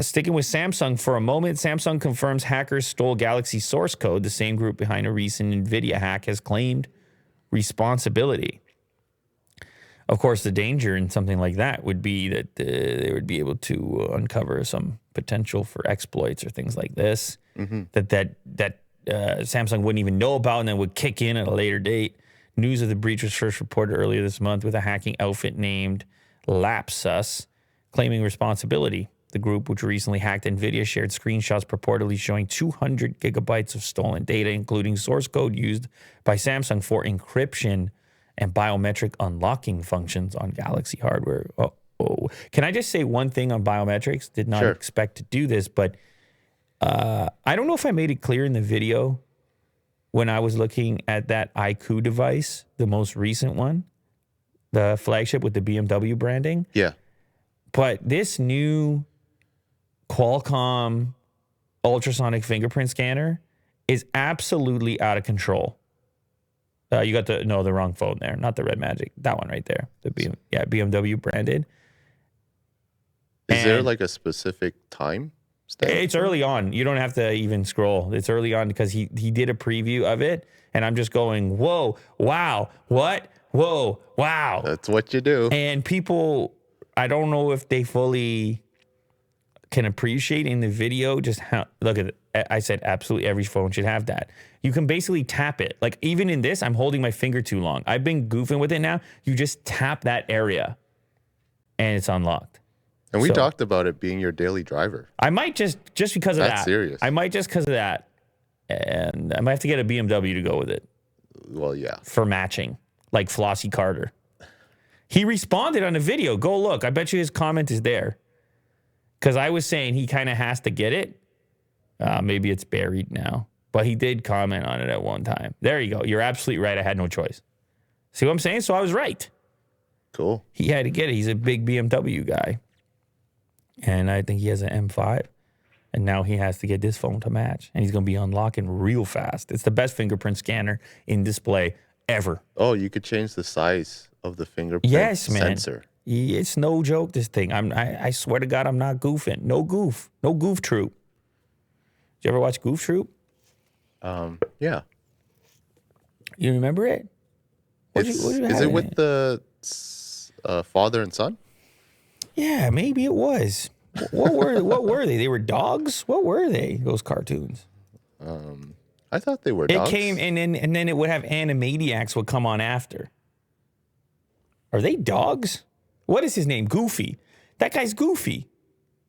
Sticking with Samsung for a moment, Samsung confirms hackers stole Galaxy source code. The same group behind a recent NVIDIA hack has claimed responsibility. Of course, the danger in something like that would be that they would be able to uncover some potential for exploits or things like this that Samsung wouldn't even know about and then would kick in at a later date. News of the breach was first reported earlier this month with a hacking outfit named Lapsus claiming responsibility. The group, which recently hacked NVIDIA, shared screenshots purportedly showing 200 gigabytes of stolen data, including source code used by Samsung for encryption and biometric unlocking functions on Galaxy hardware. Oh. Can I just say one thing on biometrics? Did not expect to do this, but I don't know if I made it clear in the video when I was looking at that iQOO device, the most recent one, the flagship with the BMW branding. Yeah. But this new Qualcomm ultrasonic fingerprint scanner is absolutely out of control. You got the wrong phone there, not the Red Magic, that one right there. The BMW branded. Is there like a specific time stamp? It's early on. You don't have to even scroll. It's early on because he did a preview of it, and I'm just going, whoa, wow, what? Whoa, wow. That's what you do. And people, I don't know if they fully can appreciate in the video just how, look at it. I said absolutely every phone should have that. You can basically tap it. Like even in this, I'm holding my finger too long. I've been goofing with it now. You just tap that area and it's unlocked. And we talked about it being your daily driver. I might just because of that. That's serious. I might just because of that. And I might have to get a BMW to go with it. Well, yeah. For matching, like Flossie Carter. He responded on a video. Go look. I bet you his comment is there. Because I was saying he kind of has to get it. Maybe it's buried now. But he did comment on it at one time. There you go. You're absolutely right. I had no choice. See what I'm saying? So I was right. Cool. He had to get it. He's a big BMW guy. And I think he has an M5. And now he has to get this phone to match. And he's going to be unlocking real fast. It's the best fingerprint scanner in display ever. Oh, you could change the size of the fingerprint sensor. It's no joke, this thing. I swear to God, I'm not goofing. No goof. No Goof Troop. Did you ever watch Goof Troop? Yeah. You remember it? Is it with the father and son? Yeah, maybe it was. What were they? They were dogs? What were they, those cartoons? I thought they were dogs. It came, and then it would have Animaniacs would come on after. Are they dogs? What is his name? Goofy. That guy's Goofy.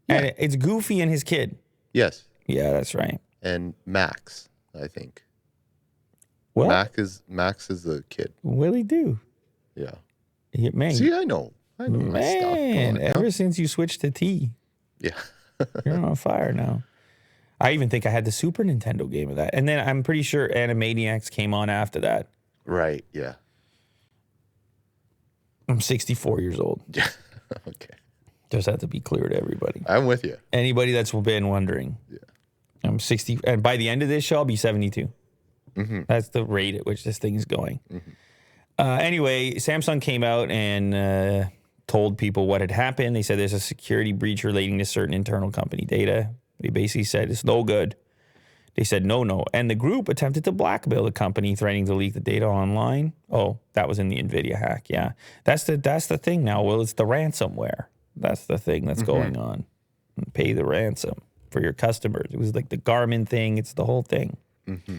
Yeah. And it's Goofy and his kid. Yes. Yeah, that's right. And Max, I think. What? Max is the kid. What'd he do? Yeah. Man. See, I know my stuff. Man, ever since you switched to T. Yeah. You're on fire now. I even think I had the Super Nintendo game of that. And then I'm pretty sure Animaniacs came on after that. Right, yeah. I'm 64 years old. Yeah. Okay. Just have to be clear to everybody. I'm with you. Anybody that's been wondering. Yeah. I'm 60. And by the end of this show, I'll be 72. Mm-hmm. That's the rate at which this thing is going. Mm-hmm. Anyway, Samsung came out and told people what had happened. They said there's a security breach relating to certain internal company data. They basically said it's no good. They said no. And the group attempted to blackmail the company, threatening to leak the data online. Oh, that was in the NVIDIA hack. Yeah. That's the thing now. Well, it's the ransomware. That's the thing that's going on. Pay the ransom for your customers. It was like the Garmin thing. It's the whole thing. Mm-hmm.